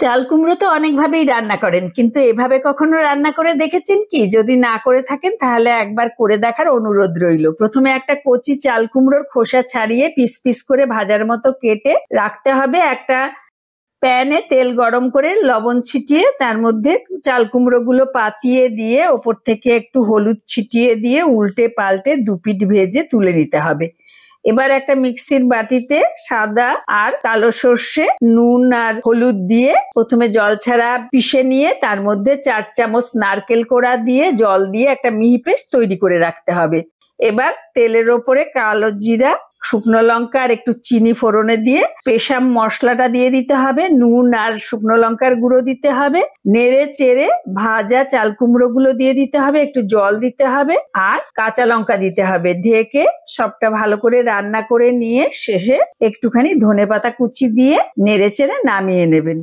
চাল কুমড়ো তো অনেকভাবেই রান্না করেন, কিন্তু এভাবে কখনো রান্না করে দেখেছেন কি? যদি না করে থাকেন তাহলে একবার করে দেখার অনুরোধ রইল। প্রথমে একটা কচি চাল কুমড়োর খোসা ছাড়িয়ে পিস পিস করে ভাজার মতো কেটে রাখতে হবে। একটা প্যানে তেল গরম করে লবণ ছিটিয়ে তার মধ্যে চাল কুমড়োগুলো পাতিয়ে দিয়ে ওপর থেকে একটু হলুদ ছিটিয়ে দিয়ে উল্টে পাল্টে দুপিঠ ভেজে তুলে নিতে হবে। এবার একটা মিক্সির বাটিতে সাদা আর কালো সর্ষে, নুন আর হলুদ দিয়ে প্রথমে জল ছাড়া পিষে নিয়ে তার মধ্যে 4 চামচ নারকেল কোড়া দিয়ে জল দিয়ে একটা মিহি পেস্ট তৈরি করে রাখতে হবে। এবার তেলের ওপরে কালো জিরা, শুকনো লঙ্কা আর একটু চিনি ফোড়নে দিয়ে পেশাম মশলাটা দিয়ে দিতে হবে। নুন আর শুকনো লঙ্কার গুঁড়ো দিতে হবে। নেড়ে চেড়ে ভাজা চাল কুমড়ো গুলো দিয়ে দিতে হবে, একটু জল দিতে হবে আর কাঁচা লঙ্কা দিতে হবে। ঢেকে সবটা ভালো করে রান্না করে নিয়ে শেষে একটুখানি ধনেপাতা কুচি দিয়ে নেড়ে চেড়ে নামিয়ে নেবেন।